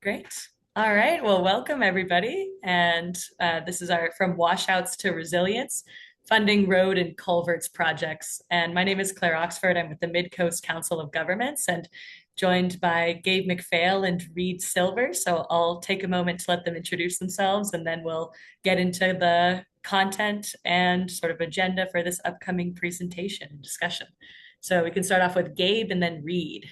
Great. All right. Well, welcome everybody. And this is our From Washouts to Resilience, Funding Road and Culverts Projects. And my name is Claire Oxford. I'm with the Mid-Coast Council of Governments and joined by Gabe McPhail and Reed Silver. So I'll take a moment to let them introduce themselves and then we'll get into the content and sort of agenda for this upcoming presentation and discussion. So we can start off with Gabe and then Reed.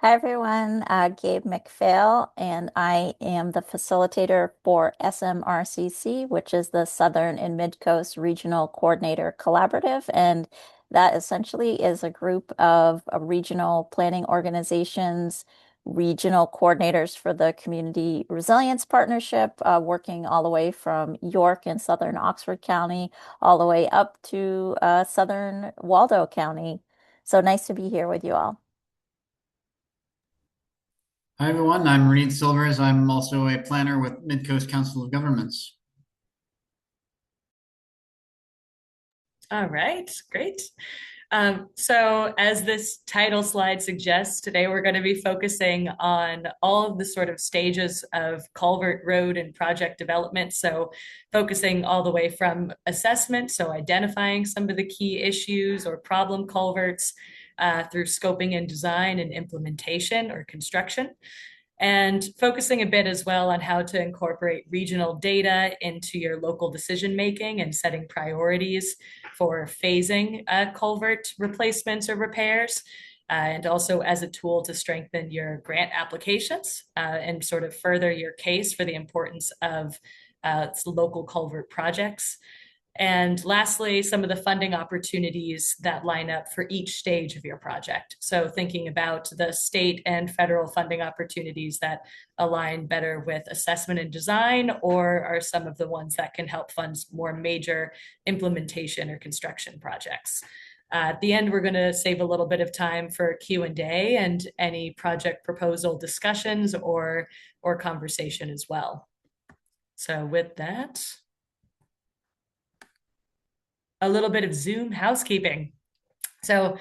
Hi, everyone. Gabe McPhail, and I am the facilitator for SMRCC, which is the Southern and Mid-Coast Regional Coordinator Collaborative. And that essentially is a group of regional planning organizations, regional coordinators for the Community Resilience Partnership, working all the way from York and Southern Oxford County, all the way up to Southern Waldo County. So nice to be here with you all. Hi everyone, I'm Reed Silvers. I'm also a planner with Midcoast Council of Governments. All right, great. So as this title slide suggests, today we're going to be focusing on all of the sort of stages of culvert road and project development. So focusing all the way from assessment, so identifying some of the key issues or problem culverts through scoping and design and implementation or construction and focusing a bit as well on how to incorporate regional data into your local decision making and setting priorities for phasing culvert replacements or repairs. And also as a tool to strengthen your grant applications and sort of further your case for the importance of local culvert projects. And lastly, some of the funding opportunities that line up for each stage of your project. So thinking about the state and federal funding opportunities that align better with assessment and design, or are some of the ones that can help fund more major implementation or construction projects. At the end, we're going to save a little bit of time for Q&A and any project proposal discussions or conversation as well. So with that, a little bit of Zoom housekeeping. So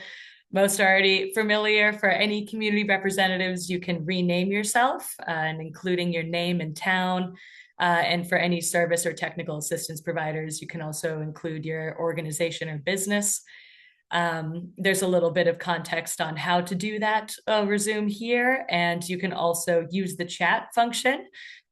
most are already familiar. For any community representatives, you can rename yourself and including your name and town. And for any service or technical assistance providers, you can also include your organization or business. There's a little bit of context on how to do that over Zoom here. And you can also use the chat function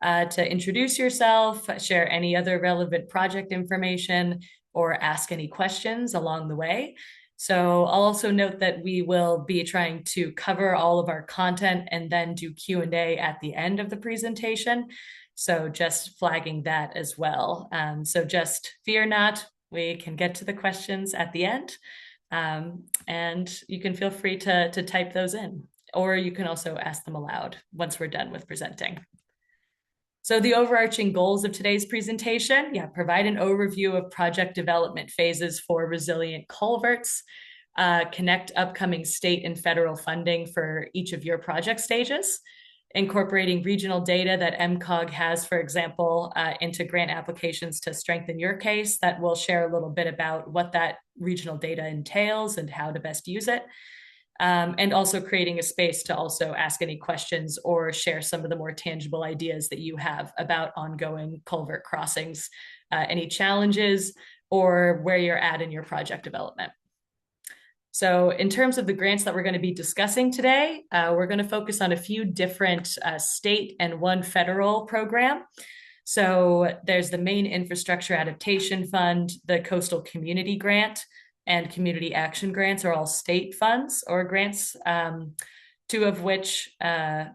to introduce yourself, share any other relevant project information, or ask any questions along the way. So I'll also note that we will be trying to cover all of our content and then do Q&A at the end of the presentation. So just flagging that as well. So just fear not, we can get to the questions at the end. And you can feel free to type those in, or you can also ask them aloud once we're done with presenting. So the overarching goals of today's presentation, provide an overview of project development phases for resilient culverts, connect upcoming state and federal funding for each of your project stages, incorporating regional data that MCOG has, for example, into grant applications to strengthen your case. That will share a little bit about what that regional data entails and how to best use it. And also creating a space to also ask any questions or share some of the more tangible ideas that you have about ongoing culvert crossings, any challenges, or where you're at in your project development. So in terms of the grants that we're going to be discussing today, we're going to focus on a few different state and one federal program. So there's the Maine Infrastructure Adaptation Fund, the Coastal Community Grant, and Community Action Grants are all state funds or grants, two of which, I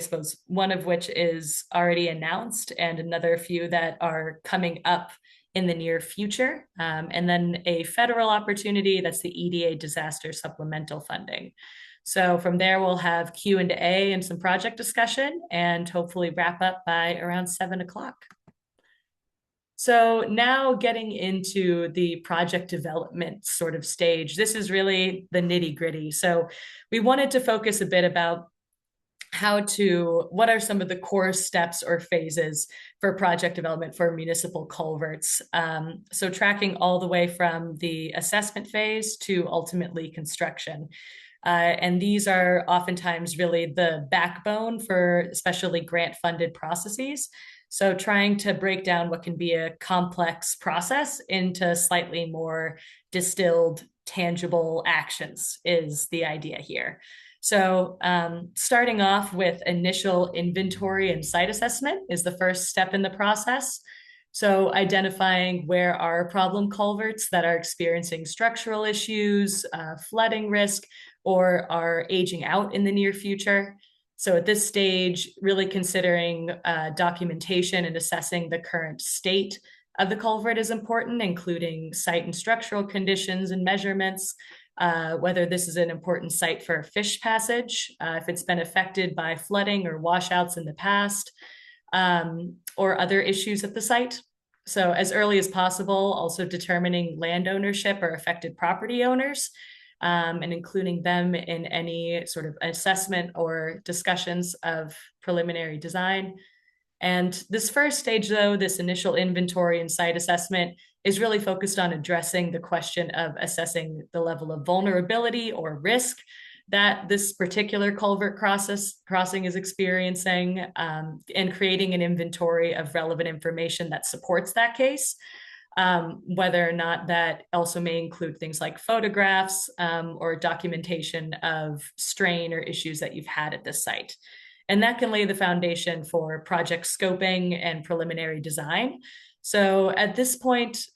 suppose one of which is already announced and another few that are coming up in the near future. And then a federal opportunity, that's the EDA Disaster Supplemental Funding. So from there, we'll have Q&A and some project discussion and hopefully wrap up by around 7 o'clock. So now getting into the project development sort of stage, this is really the nitty gritty. So we wanted to focus a bit about what are some of the core steps or phases for project development for municipal culverts. So tracking all the way from the assessment phase to ultimately construction. And these are oftentimes really the backbone for especially grant-funded processes. So trying to break down what can be a complex process into slightly more distilled, tangible actions is the idea here. So starting off with initial inventory and site assessment is the first step in the process. So identifying where are problem culverts that are experiencing structural issues, flooding risk, or are aging out in the near future. So at this stage, really considering documentation and assessing the current state of the culvert is important, including site and structural conditions and measurements, whether this is an important site for fish passage, if it's been affected by flooding or washouts in the past, or other issues at the site. So as early as possible, also determining land ownership or affected property owners, and including them in any sort of assessment or discussions of preliminary design. And this first stage, though, this initial inventory and site assessment is really focused on addressing the question of assessing the level of vulnerability or risk that this particular culvert crossing is experiencing, and creating an inventory of relevant information that supports that case. Whether or not that also may include things like photographs, or documentation of strain or issues that you've had at this site. And that can lay the foundation for project scoping and preliminary design. So at this point,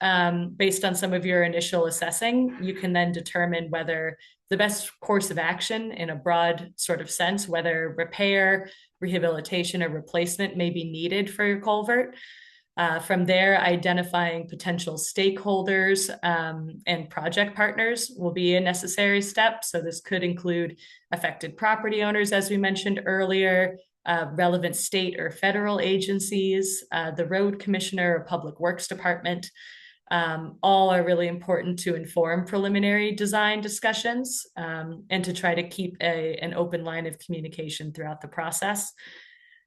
based on some of your initial assessing, you can then determine whether the best course of action in a broad sort of sense, whether repair, rehabilitation, or replacement may be needed for your culvert. From there, identifying potential stakeholders and project partners will be a necessary step. So this could include affected property owners, as we mentioned earlier, relevant state or federal agencies, the road commissioner or public works department. All are really important to inform preliminary design discussions, and to try to keep an open line of communication throughout the process.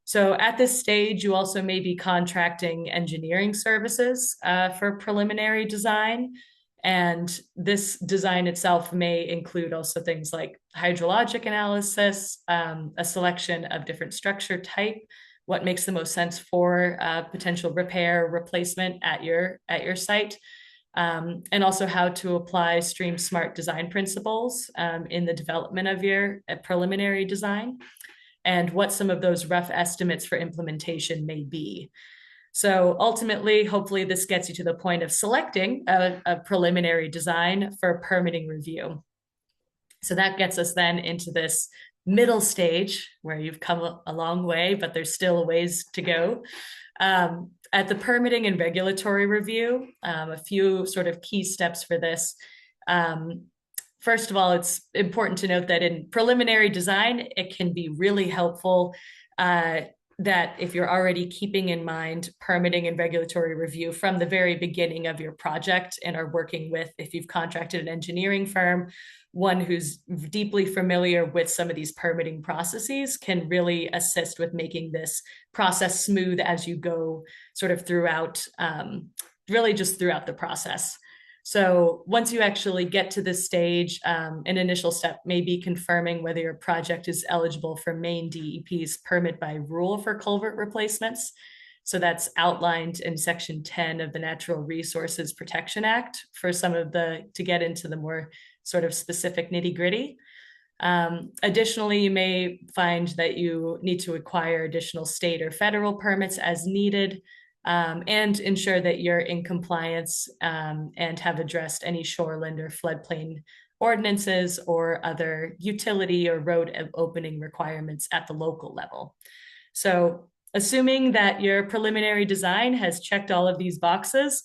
So at this stage, you also may be contracting engineering services for preliminary design. And this design itself may include also things like hydrologic analysis, a selection of different structure type, what makes the most sense for potential repair replacement at your site, and also how to apply stream smart design principles in the development of your preliminary design, and what some of those rough estimates for implementation may be. So ultimately, hopefully this gets you to the point of selecting a preliminary design for permitting review. So that gets us then into this middle stage where you've come a long way, but there's still a ways to go. At the permitting and regulatory review, a few sort of key steps for this. First of all, it's important to note that in preliminary design, it can be really helpful that if you're already keeping in mind permitting and regulatory review from the very beginning of your project and are working with, if you've contracted an engineering firm, one who's deeply familiar with some of these permitting processes can really assist with making this process smooth as you go sort of throughout, really just throughout the process. So once you actually get to this stage, an initial step may be confirming whether your project is eligible for Maine DEP's permit by rule for culvert replacements. So that's outlined in Section 10 of the Natural Resources Protection Act for some of to get into the more sort of specific nitty gritty. Additionally, you may find that you need to acquire additional state or federal permits as needed, and ensure that you're in compliance and have addressed any shoreline or floodplain ordinances or other utility or road opening requirements at the local level. So assuming that your preliminary design has checked all of these boxes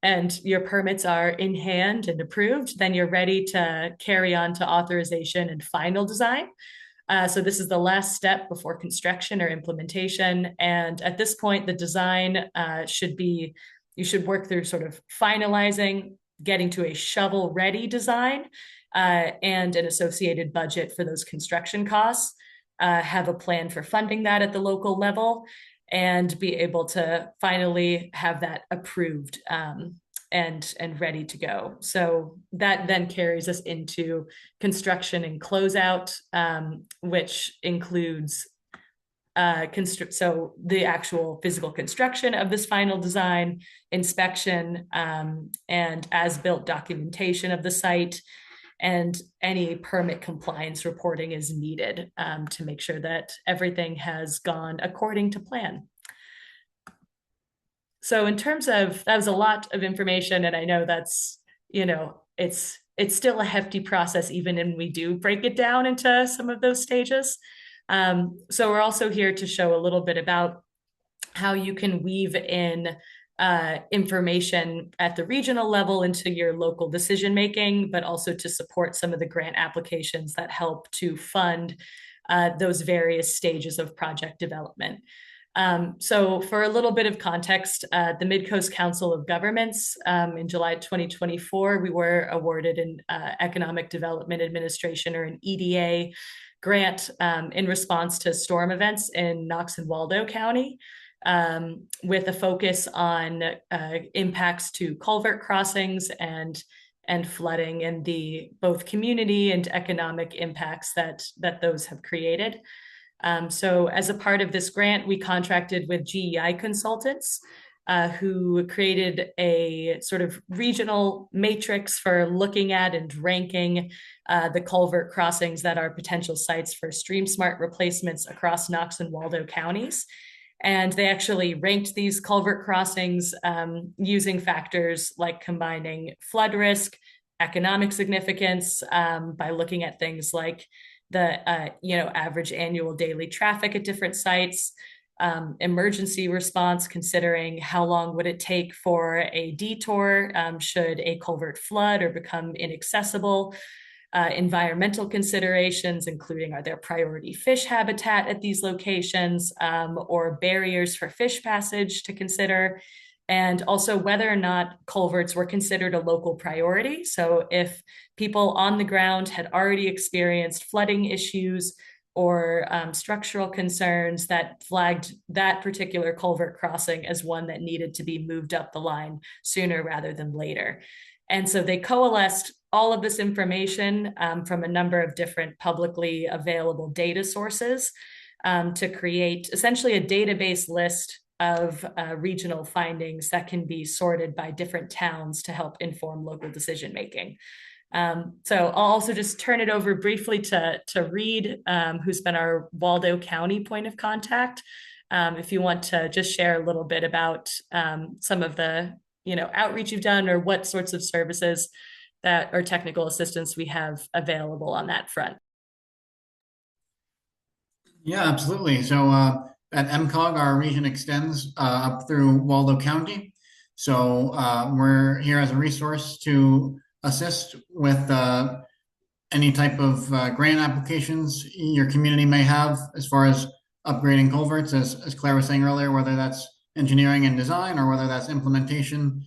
and your permits are in hand and approved, then you're ready to carry on to authorization and final design. So this is the last step before construction or implementation. And at this point, the design you should work through sort of finalizing, getting to a shovel-ready design, and an associated budget for those construction costs, have a plan for funding that at the local level, and be able to finally have that approved and ready to go. So that then carries us into construction and closeout, which includes so the actual physical construction of this final design, inspection, and as-built documentation of the site, and any permit compliance reporting is needed to make sure that everything has gone according to plan. So in terms of, that was a lot of information, and I know that's, it's still a hefty process even when we do break it down into some of those stages. So we're also here to show a little bit about how you can weave in information at the regional level into your local decision making, but also to support some of the grant applications that help to fund those various stages of project development. So for a little bit of context, the Mid-Coast Council of Governments in July 2024, we were awarded an Economic Development Administration, or an EDA, grant in response to storm events in Knox and Waldo County, with a focus on impacts to culvert crossings and flooding, and the both community and economic impacts that those have created. So as a part of this grant, we contracted with GEI consultants who created a sort of regional matrix for looking at and ranking the culvert crossings that are potential sites for stream smart replacements across Knox and Waldo counties. And they actually ranked these culvert crossings using factors like combining flood risk, economic significance, by looking at things like the average annual daily traffic at different sites, emergency response, considering how long would it take for a detour should a culvert flood or become inaccessible, environmental considerations, including are there priority fish habitat at these locations, or barriers for fish passage to consider, and also whether or not culverts were considered a local priority. So if people on the ground had already experienced flooding issues or structural concerns that flagged that particular culvert crossing as one that needed to be moved up the line sooner rather than later. And so they coalesced all of this information from a number of different publicly available data sources to create essentially a database list of regional findings that can be sorted by different towns to help inform local decision making. So I'll also just turn it over briefly to Reed, who's been our Waldo County point of contact. If you want to just share a little bit about some of the outreach you've done, or what sorts of services that or technical assistance we have available on that front. Yeah, absolutely. So at MCOG, our region extends up through Waldo County. So we're here as a resource to assist with any type of grant applications your community may have as far as upgrading culverts, as Claire was saying earlier, whether that's engineering and design or whether that's implementation.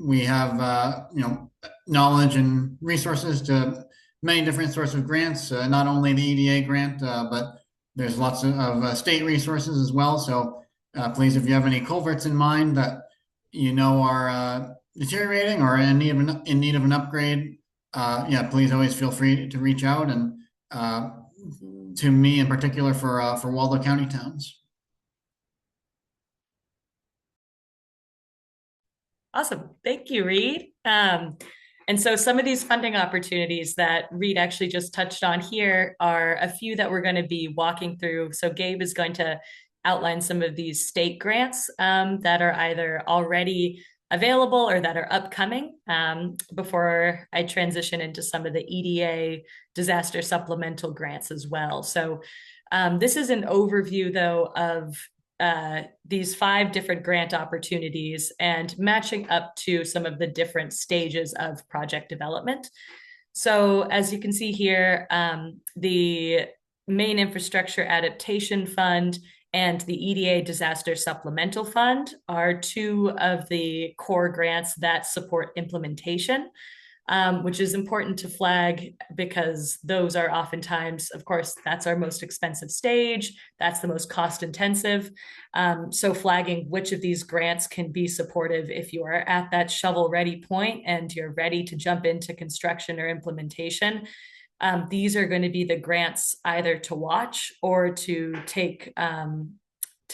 We have knowledge and resources to many different sorts of grants, not only the EDA grant, but there's lots of state resources as well. So please, if you have any culverts in mind that are deteriorating or in need of an upgrade, please always feel free to reach out, and to me in particular for Waldo County towns. Awesome. Thank you, Reed. And so some of these funding opportunities that Reed actually just touched on here are a few that we're going to be walking through. So Gabe is going to outline some of these state grants that are either already available or that are upcoming, before I transition into some of the EDA disaster supplemental grants as well. So this is an overview, though, of these 5 different grant opportunities and matching up to some of the different stages of project development. So as you can see here, the Main Infrastructure Adaptation Fund and the EDA Disaster Supplemental Fund are 2 of the core grants that support implementation. which is important to flag because those are oftentimes, of course, that's our most expensive stage. That's the most cost intensive. So flagging which of these grants can be supportive if you are at that shovel ready point and you're ready to jump into construction or implementation. These are going to be the grants either to watch or to take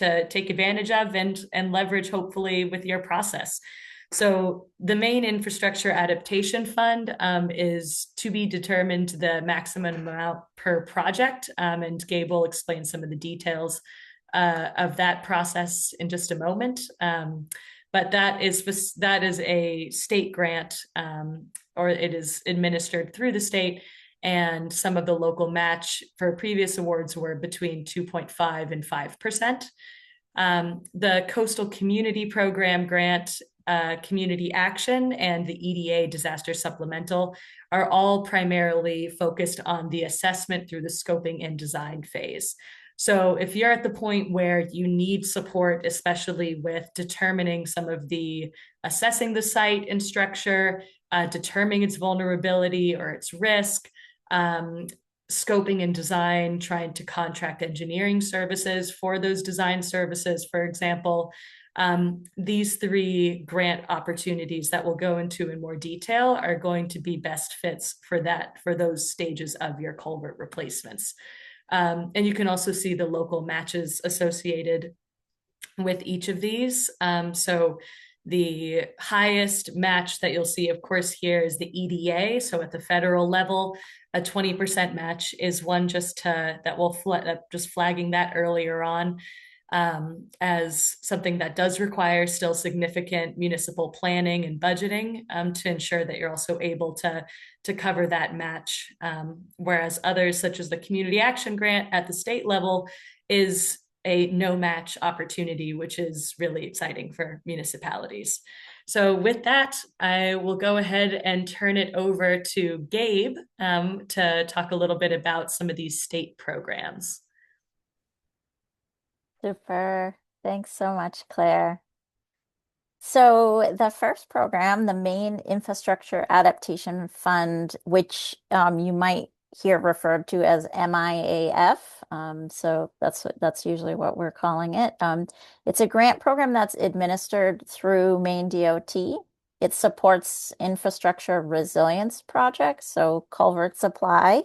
advantage of and leverage hopefully with your process. So the main infrastructure adaptation fund is to be determined the maximum amount per project, and Gabe will explain some of the details of that process in just a moment. But that is a state grant, or it is administered through the state, and some of the local match for previous awards were between 2.5 and 5%. The Coastal Community Program grant, Community Action, and the EDA Disaster Supplemental are all primarily focused on the assessment through the scoping and design phase. So if you're at the point where you need support, especially with determining some of the assessing the site and structure, determining its vulnerability or its risk, um, scoping and design, trying to contract engineering services for those design services, for example. These three grant opportunities that we'll go into in more detail are going to be best fits for those stages of your culvert replacements. And you can also see the local matches associated with each of these. So the highest match that you'll see, of course, here is the EDA. So at the federal level, a 20% match is one that will just flagging that earlier on, as something that does require still significant municipal planning and budgeting, to ensure that you're also able to cover that match. Whereas others, such as the Community Action Grant at the state level, is a no match opportunity, which is really exciting for municipalities. So with that, I will go ahead and turn it over to Gabe, to talk a little bit about some of these state programs. Super. Thanks so much, Claire. So the first program, the main Infrastructure Adaptation Fund, which you might hear referred to as MIAF. So that's usually what we're calling it. It's a grant program that's administered through Maine DOT. It supports infrastructure resilience projects, so culvert supply.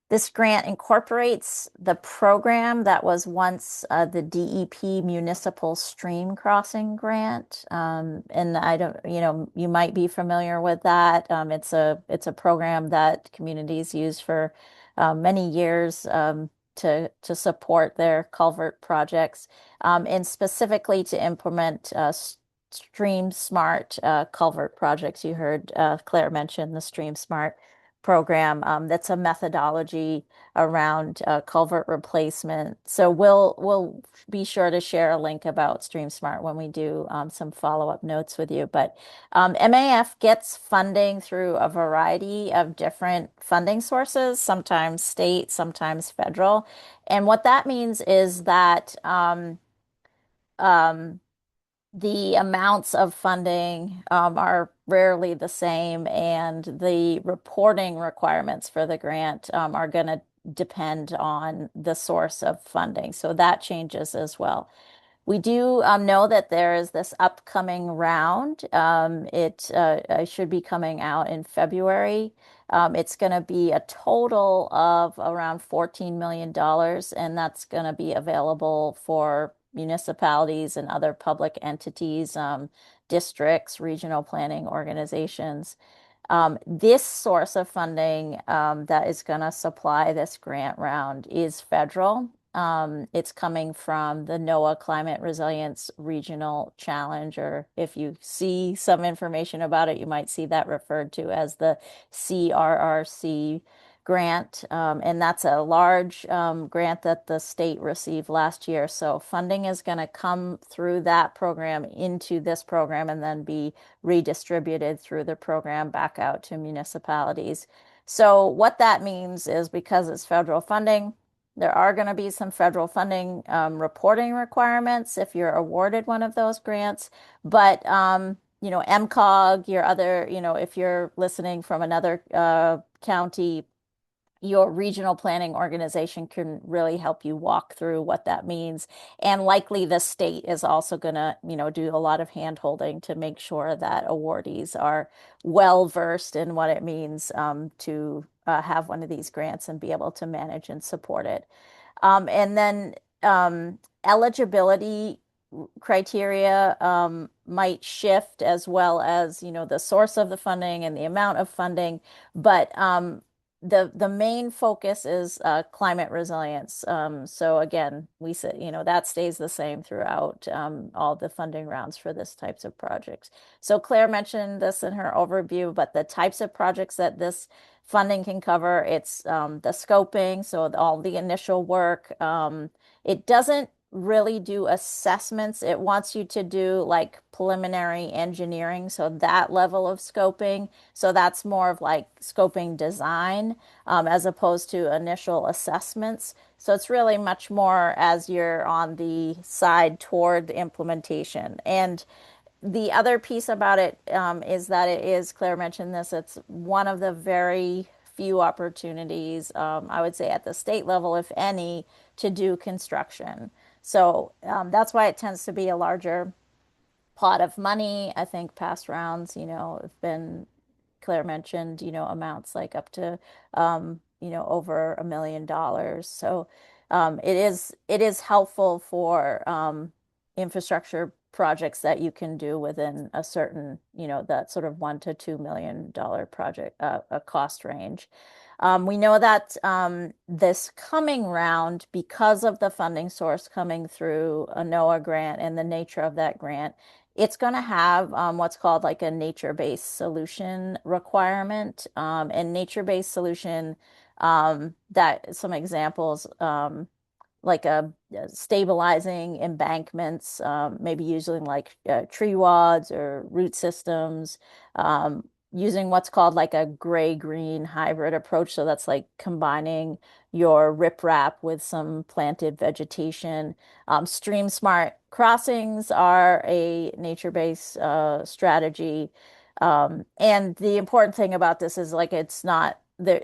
This grant incorporates the program that was once the DEP Municipal Stream Crossing Grant. And I don't, you might be familiar with that. It's a program that communities use for many years, to support their culvert projects, and specifically to implement Stream Smart culvert projects. You heard Claire mention the Stream Smart program. That's a methodology around culvert replacement. So we'll be sure to share a link about StreamSmart when we do some follow-up notes with you. But MAF gets funding through a variety of different funding sources, sometimes state, sometimes federal. And what that means is that um, the amounts of funding are rarely the same, and the reporting requirements for the grant are going to depend on the source of funding. So that changes as well. We do know that there is this upcoming round. It should be coming out in February. It's going to be a total of around $14 million, and that's going to be available for municipalities and other public entities, districts, regional planning organizations. This source of funding that is going to supply this grant round is federal. It's coming from the NOAA Climate Resilience Regional Challenge, or if you see some information about it, you might see that referred to as the CRRC grant. And that's a large grant that the state received last year. So funding is going to come through that program into this program and then be redistributed through the program back out to municipalities. So what that means is, because it's federal funding, there are going to be some federal funding reporting requirements if you're awarded one of those grants. But MCOG, your other, if you're listening from another county, your regional planning organization can really help you walk through what that means. And likely the state is also going to, do a lot of hand holding to make sure that awardees are well versed in what it means to have one of these grants and be able to manage and support it. And then eligibility criteria might shift as well as, the source of the funding and the amount of funding. But the main focus is climate resilience. So again, we said, that stays the same throughout all the funding rounds for this types of projects. So Claire mentioned this in her overview, but the types of projects that this funding can cover, it's the scoping, so all the initial work. It doesn't really do assessments. It wants you to do like preliminary engineering, so that level of scoping. So that's more of like scoping design as opposed to initial assessments. So it's really much more as you're on the side toward the implementation. And the other piece about it is that it is, Claire mentioned this, it's one of the very few opportunities, I would say at the state level, if any, to do construction. So that's why it tends to be a larger pot of money. I think past rounds, have been, Claire mentioned, amounts like up to, over $1 million. So it is helpful for infrastructure projects that you can do within a certain, that sort of $1 to $2 million project, a cost range. We know that this coming round, because of the funding source coming through a NOAA grant and the nature of that grant, it's going to have what's called like a nature-based solution requirement. And nature-based solution, that some examples, like stabilizing embankments, maybe using like tree wads or root systems, using what's called like a gray-green hybrid approach. So that's like combining your riprap with some planted vegetation. Stream smart crossings are a nature-based strategy. And the important thing about this is like it's not the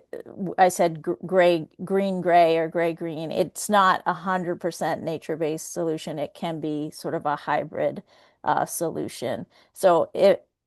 I said gray, green, gray, or gray, green. It's not 100% nature-based solution. It can be sort of a hybrid solution. So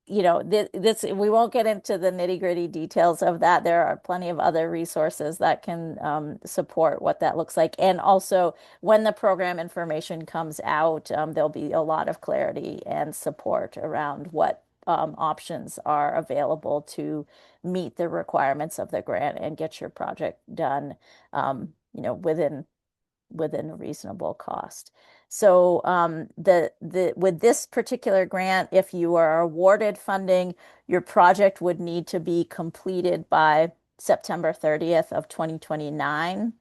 this we won't get into the nitty-gritty details of that. There are plenty of other resources that can support what that looks like. And also, when the program information comes out, there'll be a lot of clarity and support around what options are available to meet the requirements of the grant and get your project done, within a reasonable cost. So the with this particular grant, if you are awarded funding, your project would need to be completed by September 30th of 2029.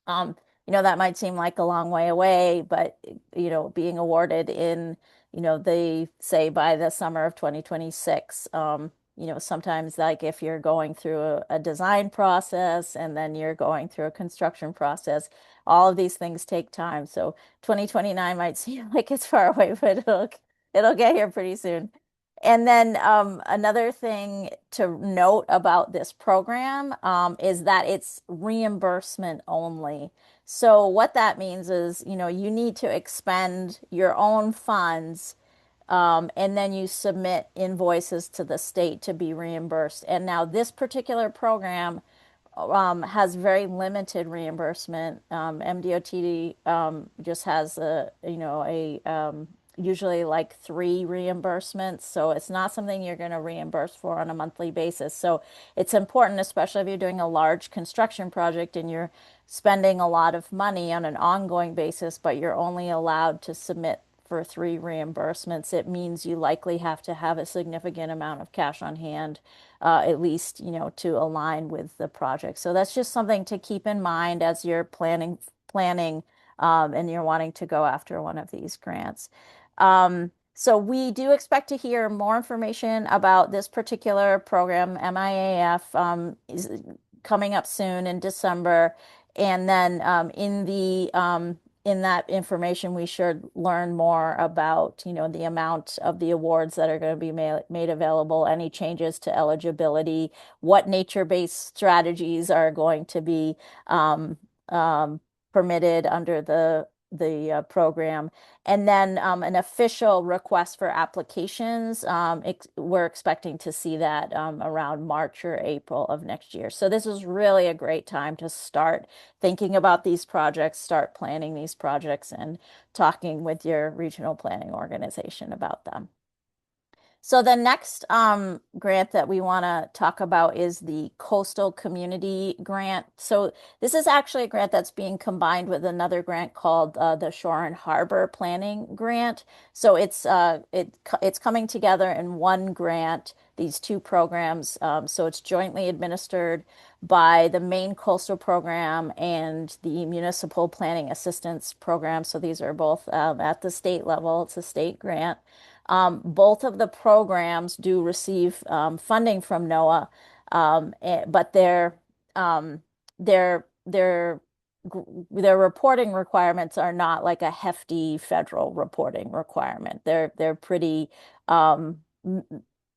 Um, that might seem like a long way away, but being awarded in, they say by the summer of 2026. Sometimes like if you're going through a design process and then you're going through a construction process, all of these things take time. So 2029 might seem like it's far away, but it'll get here pretty soon. And then another thing to note about this program is that it's reimbursement only. So what that means is, you need to expend your own funds, and then you submit invoices to the state to be reimbursed. And now this particular program has very limited reimbursement. MDOT just has usually like 3 reimbursements. So it's not something you're going to reimburse for on a monthly basis. So it's important, especially if you're doing a large construction project and you're spending a lot of money on an ongoing basis, but you're only allowed to submit for 3 reimbursements. It means you likely have to have a significant amount of cash on hand, at least, to align with the project. So that's just something to keep in mind as you're planning, and you're wanting to go after one of these grants. So we do expect to hear more information about this particular program. MIAF is coming up soon in December. And then in the in that information, we should learn more about, the amount of the awards that are going to be made available, any changes to eligibility, what nature-based strategies are going to be um, um, permitted under the program, and then an official request for applications. We're expecting to see that around March or April of next year. So this is really a great time to start thinking about these projects, start planning these projects, and talking with your regional planning organization about them. So the next grant that we want to talk about is the Coastal Community Grant. So this is actually a grant that's being combined with another grant called the Shore and Harbor Planning Grant. So it's coming together in one grant, these two programs. So it's jointly administered by the Maine Coastal Program and the Municipal Planning Assistance Program. So these are both at the state level. It's a state grant. Both of the programs do receive funding from NOAA, but um, their their their reporting requirements are not like a hefty federal reporting requirement. They're pretty um,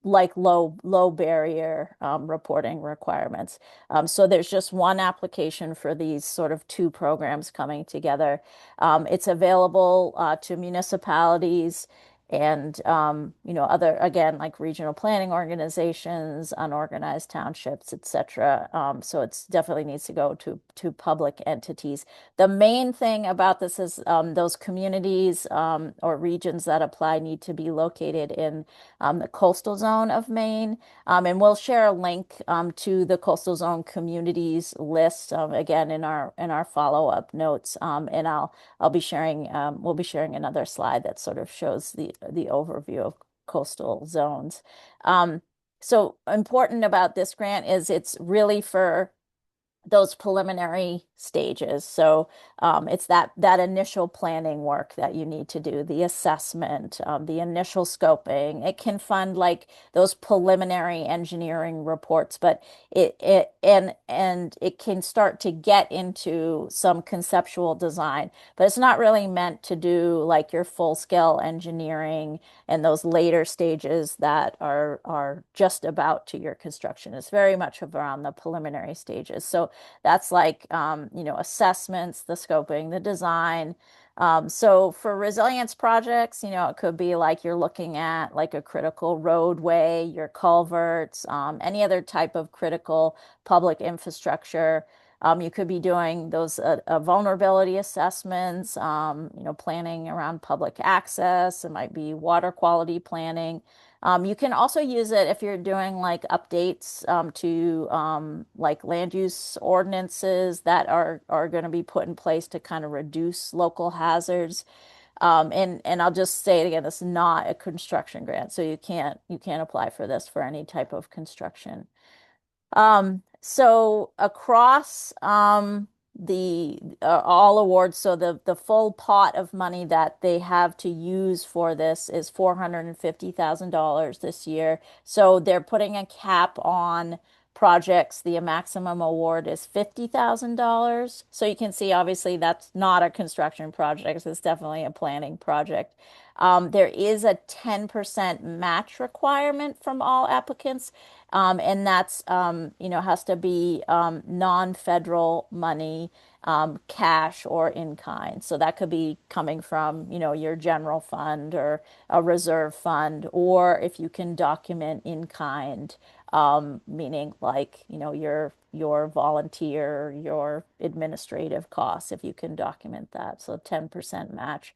like low barrier reporting requirements. So there's just one application for these sort of two programs coming together. It's available to municipalities and other, again, like regional planning organizations, unorganized townships, etc. So it's definitely needs to go to public entities. The main thing about this is those communities or regions that apply need to be located in the coastal zone of Maine. And we'll share a link to the coastal zone communities list again in our follow-up notes. And I'll be sharing, we'll be sharing another slide that sort of shows the overview of coastal zones. So important about this grant is it's really for those preliminary stages. So it's that initial planning work that you need to do, the assessment, the initial scoping. It can fund like those preliminary engineering reports, but and it can start to get into some conceptual design, but it's not really meant to do like your full scale engineering and those later stages that are just about to your construction. It's very much around the preliminary stages. So that's like, assessments, the scoping, the design. So for resilience projects, it could be like you're looking at like a critical roadway, your culverts, any other type of critical public infrastructure. You could be doing those vulnerability assessments, planning around public access. It might be water quality planning. You can also use it if you're doing like updates to like land use ordinances that are going to be put in place to kind of reduce local hazards. And I'll just say it again, this is not a construction grant, so you can't apply for this for any type of construction. So across the all awards, so the full pot of money that they have to use for this is $450,000 this year. So they're putting a cap on projects. The maximum award is $50,000. So you can see, obviously, that's not a construction project. It's definitely a planning project. There is a 10% match requirement from all applicants. And that's, has to be non-federal money, cash or in kind. So that could be coming from, your general fund or a reserve fund, or if you can document in kind, meaning like, your volunteer, your administrative costs, if you can document that. So 10% match.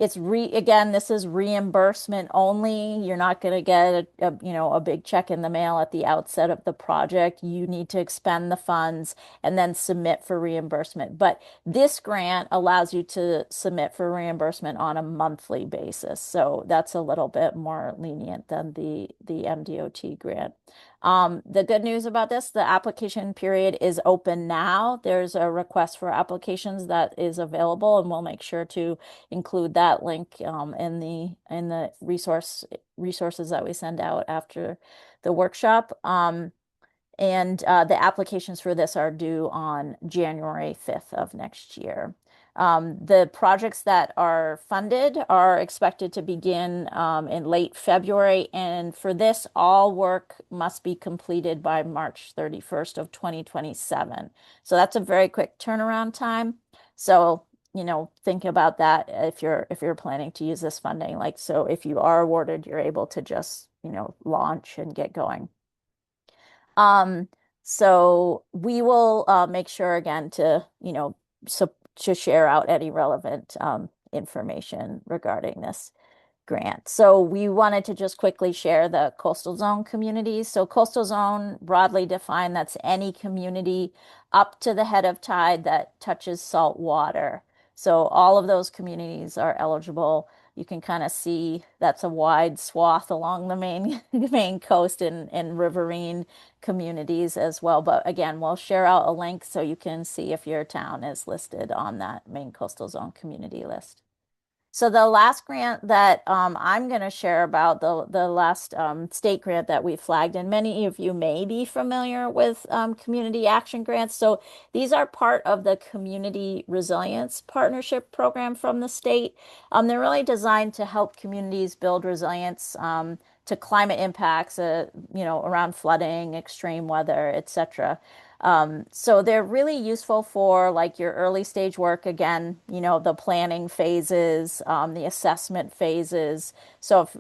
It's again, this is reimbursement only. You're not going to get a big check in the mail at the outset of the project. You need to expend the funds and then submit for reimbursement. But this grant allows you to submit for reimbursement on a monthly basis. So that's a little bit more lenient than the MDOT grant. The good news about this, the application period is open now. There's a request for applications that is available, and we'll make sure to include that link in the resources that we send out after the workshop. And the applications for this are due on January 5th of next year. The projects that are funded are expected to begin in late February, and for this, all work must be completed by March 31st of 2027. So that's a very quick turnaround time. So, think about that if you're planning to use this funding. Like, so if you are awarded, you're able to just, launch and get going. Um, so we will make sure again to, so to share out any relevant information regarding this grant. So we wanted to just quickly share the coastal zone communities. So coastal zone, broadly defined, that's any community up to the head of tide that touches salt water. So all of those communities are eligible. You can kind of see that's a wide swath along the main the main coast and riverine communities as well. But again, we'll share out a link so you can see if your town is listed on that main coastal zone community list. So the last grant that I'm going to share about, the last state grant that we flagged, and many of you may be familiar with community action grants. So these are part of the Community Resilience Partnership Program from the state. They're really designed to help communities build resilience to climate impacts, around flooding, extreme weather, etc. So they're really useful for like your early stage work again, the planning phases, the assessment phases. So if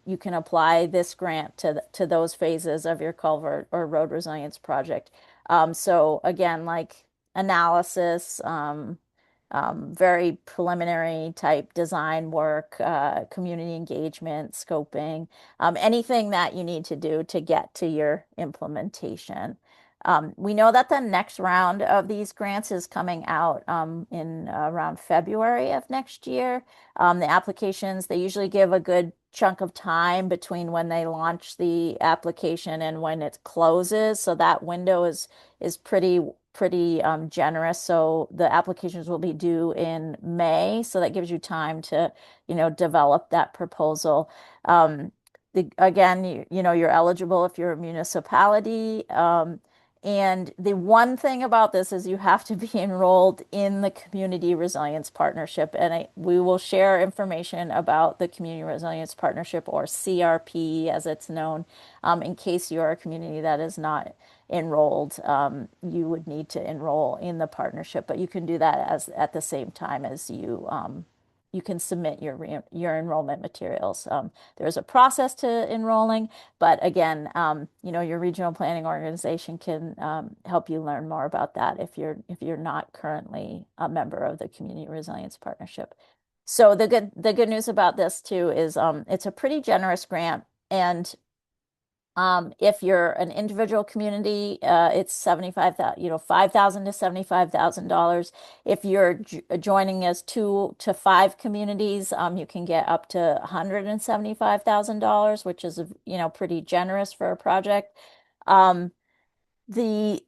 you can apply this grant to those phases of your culvert or road resilience project. So again, like analysis, very preliminary type design work, community engagement, scoping, anything that you need to do to get to your implementation. We know that the next round of these grants is coming out in around February of next year. The applications, they usually give a good chunk of time between when they launch the application and when it closes. So that window is pretty generous. So the applications will be due in May. So that gives you time to, develop that proposal. Again, you're eligible if you're a municipality. And the one thing about this is you have to be enrolled in the Community Resilience Partnership. And we will share information about the Community Resilience Partnership, or CRP as it's known, in case you are a community that is not enrolled. You would need to enroll in the partnership, but you can do that at the same time as you can submit your enrollment materials. There's a process to enrolling, but again, your regional planning organization can help you learn more about that if you're not currently a member of the Community Resilience Partnership. So the good news about this too is it's a pretty generous grant, and if you're an individual community, it's 75,000, $5,000 to $75,000. If you're joining as 2 to 5 communities, you can get up to $175,000, which is, pretty generous for a project. Um, the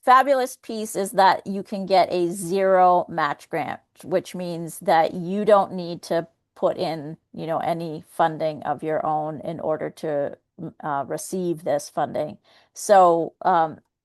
fabulous piece is that you can get a zero match grant, which means that you don't need to put in, any funding of your own in order to receive this funding. So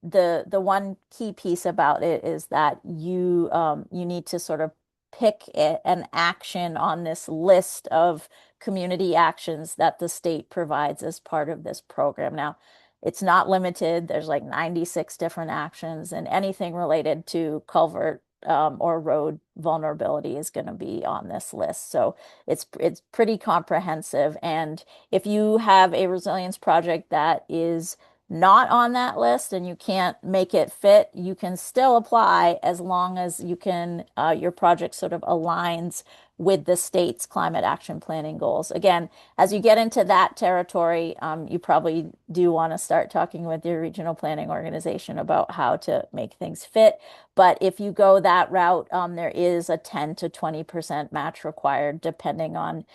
the one key piece about it is that you need to sort of pick an action on this list of community actions that the state provides as part of this program. Now, it's not limited. There's like 96 different actions, and anything related to culvert or road vulnerability is going to be on this list. So it's pretty comprehensive. And if you have a resilience project that is not on that list and you can't make it fit, you can still apply as long as your project sort of aligns with the state's climate action planning goals. Again, as you get into that territory, you probably do want to start talking with your regional planning organization about how to make things fit. But if you go that route, there is a 10 to 20% match required, depending on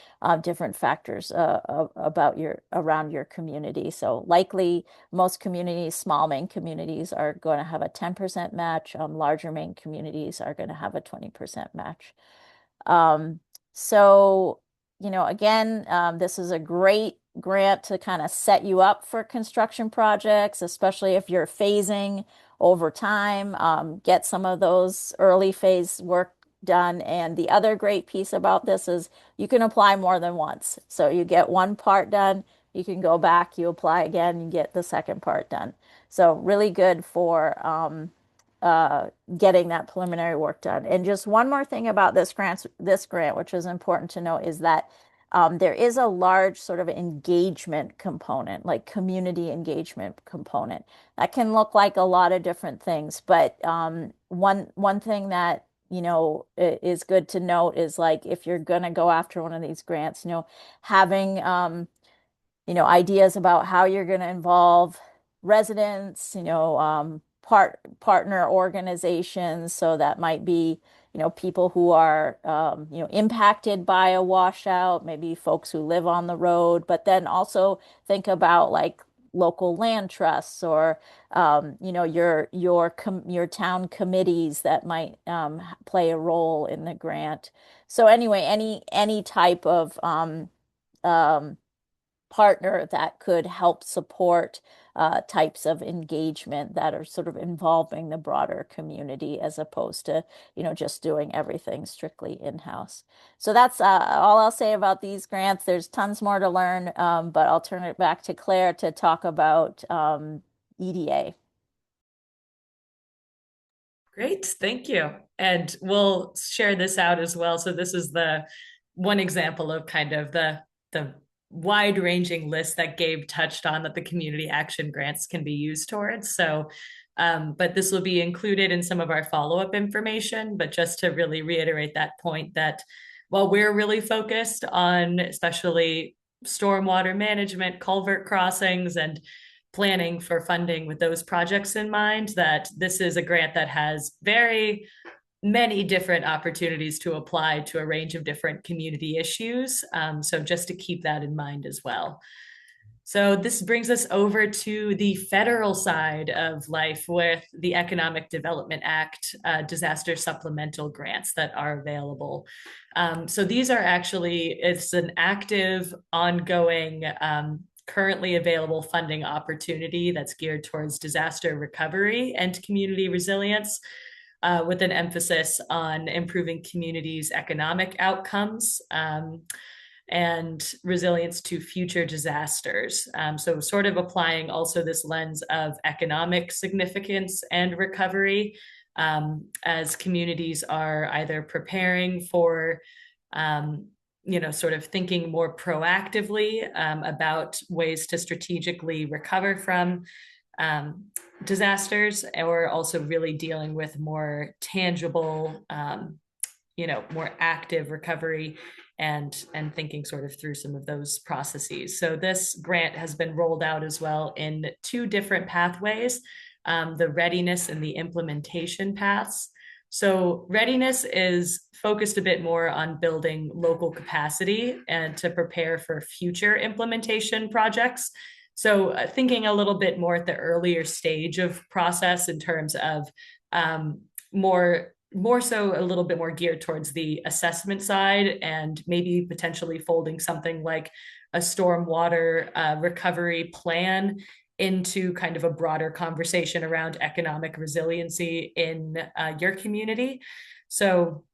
different factors around your community. So likely most communities, small main communities, are going to have a 10% match. Larger main communities are going to have a 20% match. Um, so, again, this is a great grant to kind of set you up for construction projects, especially if you're phasing over time, get some of those early phase work done. And the other great piece about this is you can apply more than once. So you get one part done, you can go back, you apply again, you get the second part done. So really good for getting that preliminary work done. And just one more thing about this grant, which is important to note, is that there is a large sort of engagement component, like community engagement component. That can look like a lot of different things, but one thing that is good to note is like if you're going to go after one of these grants, having ideas about how you're going to involve residents, partner organizations. So that might be, people who are, impacted by a washout, maybe folks who live on the road, but then also think about like local land trusts or, your town committees that might play a role in the grant. So anyway, any type of um, partner that could help support types of engagement that are sort of involving the broader community as opposed to, just doing everything strictly in-house. So that's all I'll say about these grants. There's tons more to learn, but I'll turn it back to Claire to talk about EDA. Great, thank you. And we'll share this out as well. So this is the one example of kind of the wide-ranging list that Gabe touched on that the community action grants can be used towards. So, but this will be included in some of our follow-up information. But just to really reiterate that point that while we're really focused on especially stormwater management, culvert crossings, and planning for funding with those projects in mind, that this is a grant that has very many different opportunities to apply to a range of different community issues. So just to keep that in mind as well. So this brings us over to the federal side of life with the Economic Development Act disaster supplemental grants that are available. So these are actually, it's an active, ongoing, currently available funding opportunity that's geared towards disaster recovery and community resilience, with an emphasis on improving communities' economic outcomes and resilience to future disasters. So, sort of applying also this lens of economic significance and recovery, as communities are either preparing for sort of thinking more proactively about ways to strategically recover from disasters, or also really dealing with more tangible, more active recovery and thinking sort of through some of those processes. So this grant has been rolled out as well in two different pathways, the readiness and the implementation paths. So readiness is focused a bit more on building local capacity and to prepare for future implementation projects. So thinking a little bit more at the earlier stage of process in terms of more so a little bit more geared towards the assessment side, and maybe potentially folding something like a stormwater recovery plan into kind of a broader conversation around economic resiliency in your community. So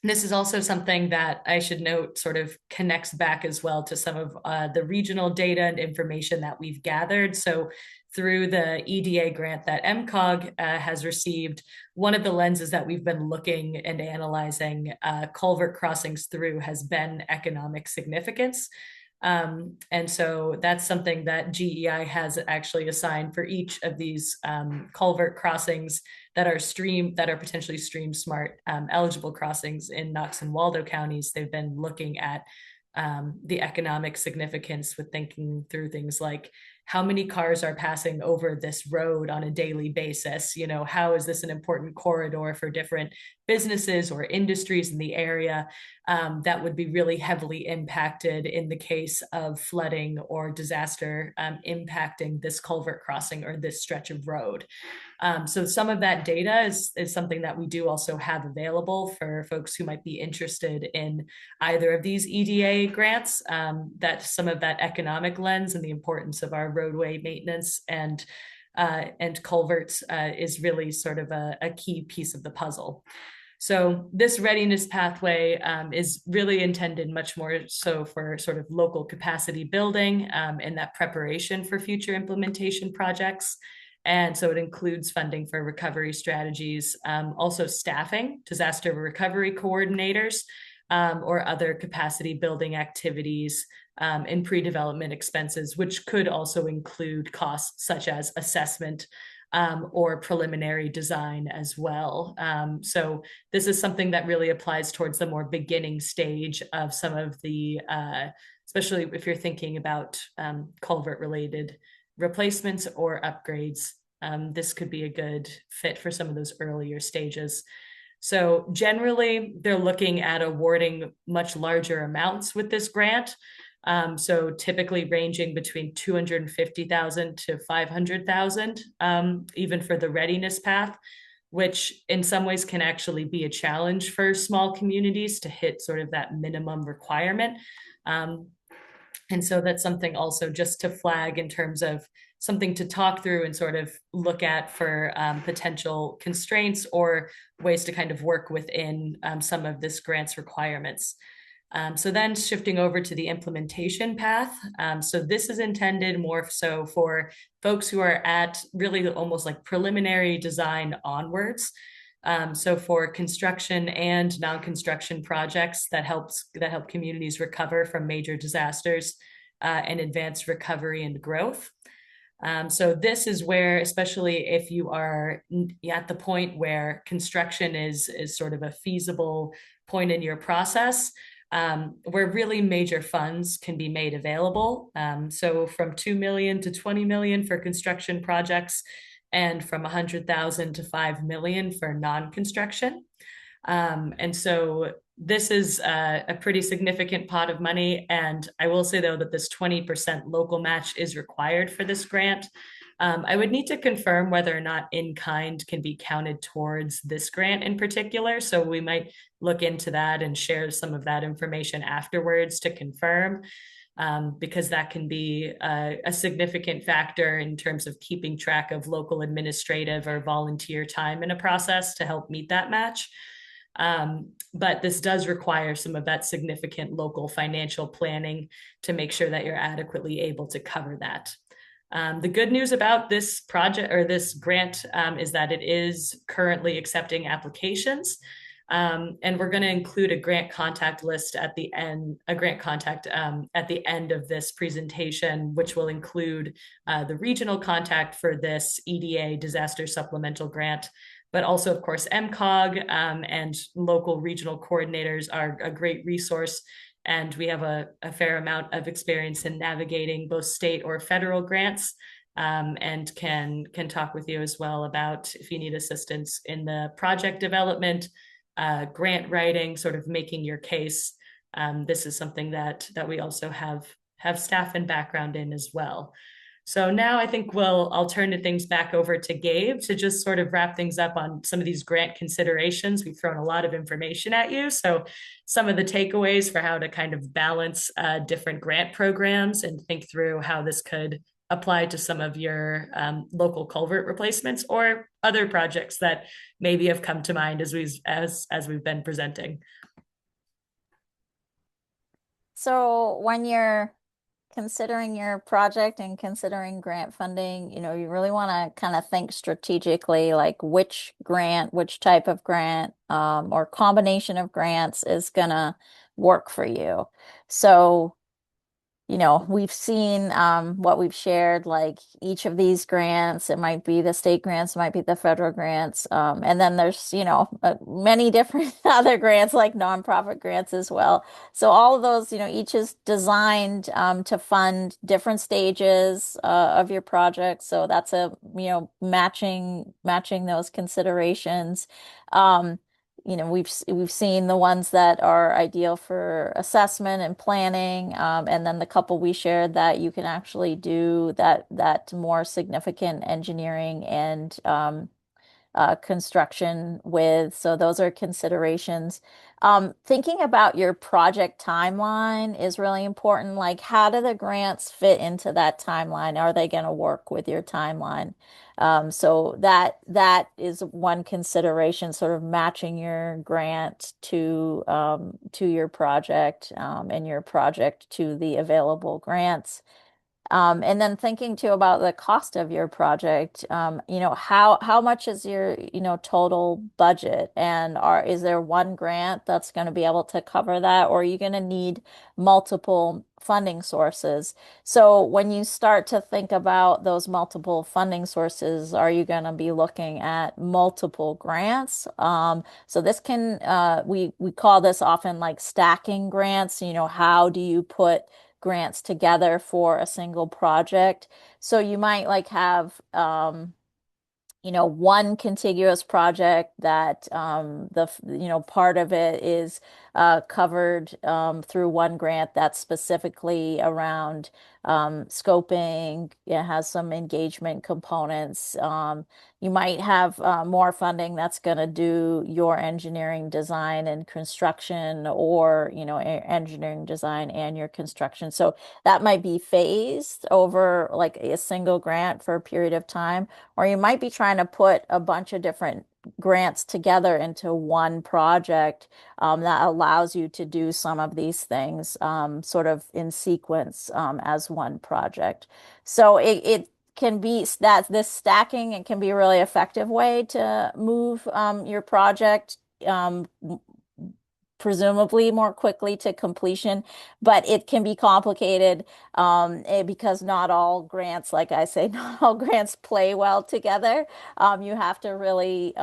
this is also something that I should note sort of connects back as well to some of the regional data and information that we've gathered. So through the EDA grant that MCOG has received, one of the lenses that we've been looking and analyzing culvert crossings through has been economic significance. And so that's something that GEI has actually assigned for each of these culvert crossings that are potentially stream smart eligible crossings in Knox and Waldo counties. They've been looking at the economic significance with thinking through things like how many cars are passing over this road on a daily basis. How is this an important corridor for different businesses or industries in the area that would be really heavily impacted in the case of flooding or disaster impacting this culvert crossing or this stretch of road. So some of that data is something that we do also have available for folks who might be interested in either of these EDA grants, that some of that economic lens and the importance of our roadway maintenance and and culverts is really sort of a key piece of the puzzle. So this readiness pathway is really intended much more so for sort of local capacity building and that preparation for future implementation projects. And so it includes funding for recovery strategies, also staffing, disaster recovery coordinators, or other capacity building activities and pre-development expenses, which could also include costs such as assessment or preliminary design as well. So this is something that really applies towards the more beginning stage of some of the, especially if you're thinking about culvert related replacements or upgrades. This could be a good fit for some of those earlier stages. So generally, they're looking at awarding much larger amounts with this grant. So typically ranging between 250,000 to 500,000, even for the readiness path, which in some ways can actually be a challenge for small communities to hit sort of that minimum requirement. Um, and so that's something also just to flag in terms of something to talk through and sort of look at for potential constraints or ways to kind of work within some of this grant's requirements. So then shifting over to the implementation path. So this is intended more so for folks who are at really almost like preliminary design onwards. So for construction and non-construction projects that help communities recover from major disasters and advance recovery and growth. So this is where, especially if you are at the point where construction is sort of a feasible point in your process, where really major funds can be made available. So from 2 million to 20 million for construction projects, and from 100,000 to 5 million for non-construction. And so this is a pretty significant pot of money. And I will say, though, that this 20% local match is required for this grant. I would need to confirm whether or not in kind can be counted towards this grant in particular. So we might look into that and share some of that information afterwards to confirm. Because that can be a significant factor in terms of keeping track of local administrative or volunteer time in a process to help meet that match. But this does require some of that significant local financial planning to make sure that you're adequately able to cover that. The good news about this project or this grant is that it is currently accepting applications. And we're going to include a grant contact list at the end, a grant contact at the end of this presentation, which will include the regional contact for this EDA disaster supplemental grant, but also, of course, MCOG and local regional coordinators are a great resource. And we have a fair amount of experience in navigating both state or federal grants. And can talk with you as well about if you need assistance in the project development, grant writing, sort of making your case. This is something that we also have staff and background in as well. So now I think I'll turn things back over to Gabe to just sort of wrap things up on some of these grant considerations. We've thrown a lot of information at you. So some of the takeaways for how to kind of balance different grant programs and think through how this could apply to some of your local culvert replacements or other projects that maybe have come to mind as we've been presenting. So when you're considering your project and considering grant funding, you really want to kind of think strategically, like which grant, which type of grant, or combination of grants is gonna work for you. So we've seen what we've shared, like each of these grants, it might be the state grants, it might be the federal grants. And then there's, many different other grants, like nonprofit grants as well. So all of those, each is designed to fund different stages of your project. So that's matching those considerations. We've seen the ones that are ideal for assessment and planning, and then the couple we shared that you can actually do that more significant engineering and construction with. So those are considerations. Thinking about your project timeline is really important. Like, how do the grants fit into that timeline? Are they going to work with your timeline? So that is one consideration, sort of matching your grant to your project and your project to the available grants. And then thinking too about the cost of your project, how much is your, total budget? And is there one grant that's going to be able to cover that, or are you going to need multiple funding sources? So when you start to think about those multiple funding sources, are you going to be looking at multiple grants? So this can we call this often like stacking grants. How do you put grants together for a single project? So you might like have one contiguous project that part of it is covered through one grant that's specifically around scoping. It has some engagement components. You might have more funding that's going to do your engineering design and construction, or engineering design and your construction. So that might be phased over like a single grant for a period of time, or you might be trying to put a bunch of different grants together into one project that allows you to do some of these things sort of in sequence as one project. So it can be that this stacking, it can be a really effective way to move your project presumably more quickly to completion, but it can be complicated because not all grants, like I say, not all grants play well together. You have to really,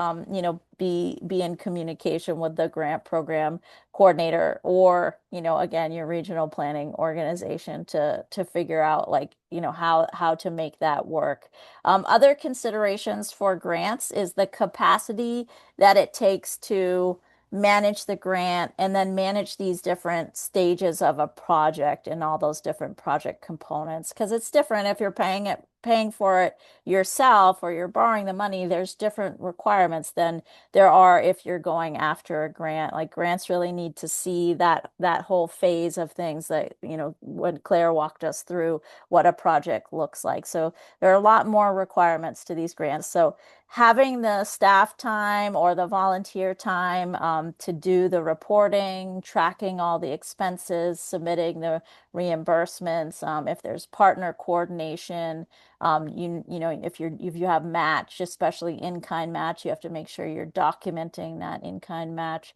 be in communication with the grant program coordinator, or, again, your regional planning organization to figure out like, how to make that work. Other considerations for grants is the capacity that it takes to manage the grant and then manage these different stages of a project and all those different project components, because it's different if you're paying for it yourself or you're borrowing the money. There's different requirements than there are if you're going after a grant. Like, grants really need to see that whole phase of things that, when Claire walked us through what a project looks like. So there are a lot more requirements to these grants. So having the staff time or the volunteer time to do the reporting, tracking all the expenses, submitting the reimbursements, if there's partner coordination, if you have match, especially in-kind match, you have to make sure you're documenting that in-kind match.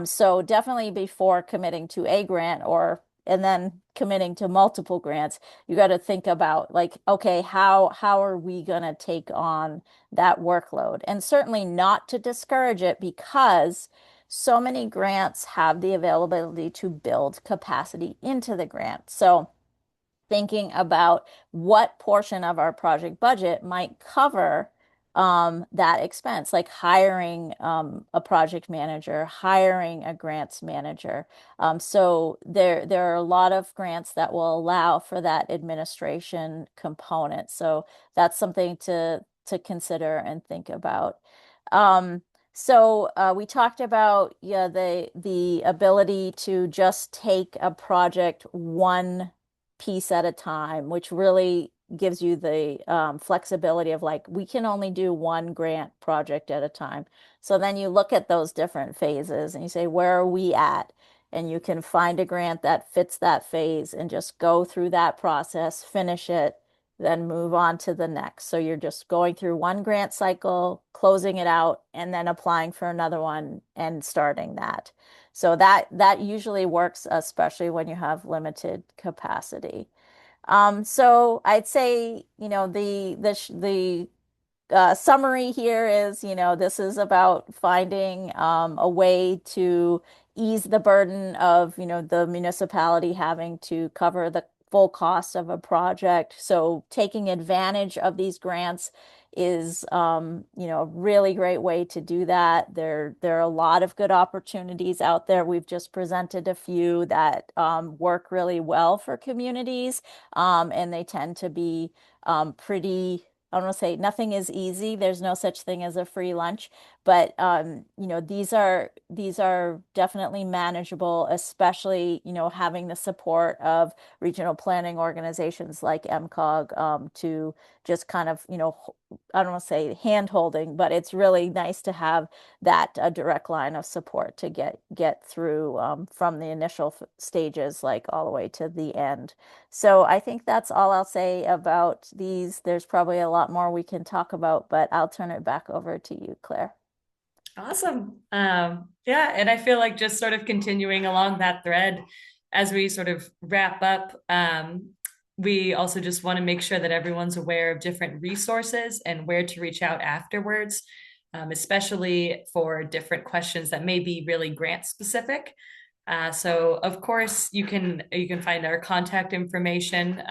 So definitely before committing to a grant, and then committing to multiple grants, you got to think about like, okay, how are we going to take on that workload? And certainly not to discourage it, because so many grants have the availability to build capacity into the grant. So thinking about what portion of our project budget might cover that expense, like hiring a project manager, hiring a grants manager. So there are a lot of grants that will allow for that administration component. So that's something to consider and think about. So we talked about, yeah, the ability to just take a project one piece at a time, which really gives you the flexibility of like, we can only do one grant project at a time. So then you look at those different phases and you say, where are we at? And you can find a grant that fits that phase and just go through that process, finish it, then move on to the next. So you're just going through one grant cycle, closing it out, and then applying for another one and starting that. So that usually works, especially when you have limited capacity. So I'd say, the summary here is, this is about finding a way to ease the burden of, the municipality having to cover the full cost of a project. So taking advantage of these grants is, a really great way to do that. There are a lot of good opportunities out there. We've just presented a few that work really well for communities, and they tend to be pretty I don't want to say nothing is easy. There's no such thing as a free lunch, but these are definitely manageable, especially, having the support of regional planning organizations like MCOG to just kind of, I don't want to say hand holding, but it's really nice to have that a direct line of support to get through from the initial stages, like all the way to the end. So I think that's all I'll say about these. There's probably a lot more we can talk about, but I'll turn it back over to you, Claire. Awesome. Yeah, and I feel like just sort of continuing along that thread as we sort of wrap up, we also just want to make sure that everyone's aware of different resources and where to reach out afterwards, especially for different questions that may be really grant specific. So of course you can find our contact information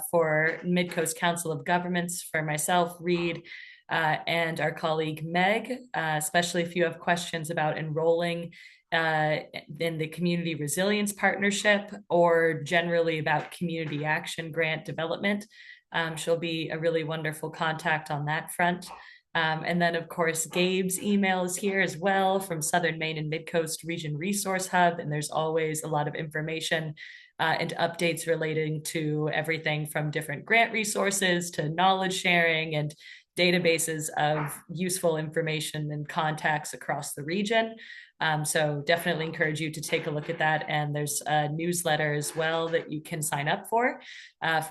for Midcoast Council of Governments for myself, Reed, and our colleague Meg, especially if you have questions about enrolling in the Community Resilience Partnership or generally about community action grant development. She'll be a really wonderful contact on that front. And then, of course, Gabe's email is here as well from Southern Maine and Midcoast Region Resource Hub. And there's always a lot of information and updates relating to everything from different grant resources to knowledge sharing and databases of useful information and contacts across the region. So definitely encourage you to take a look at that. And there's a newsletter as well that you can sign up for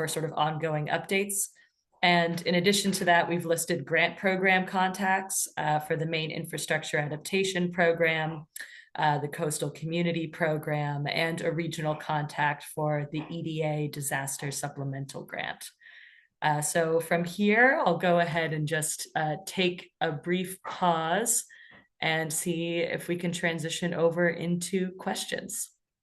sort of ongoing updates. And in addition to that, we've listed grant program contacts for the Maine Infrastructure Adaptation Program, the Coastal Community Program, and a regional contact for the EDA Disaster Supplemental Grant. So from here, I'll go ahead and just take a brief pause and see if we can transition over into questions.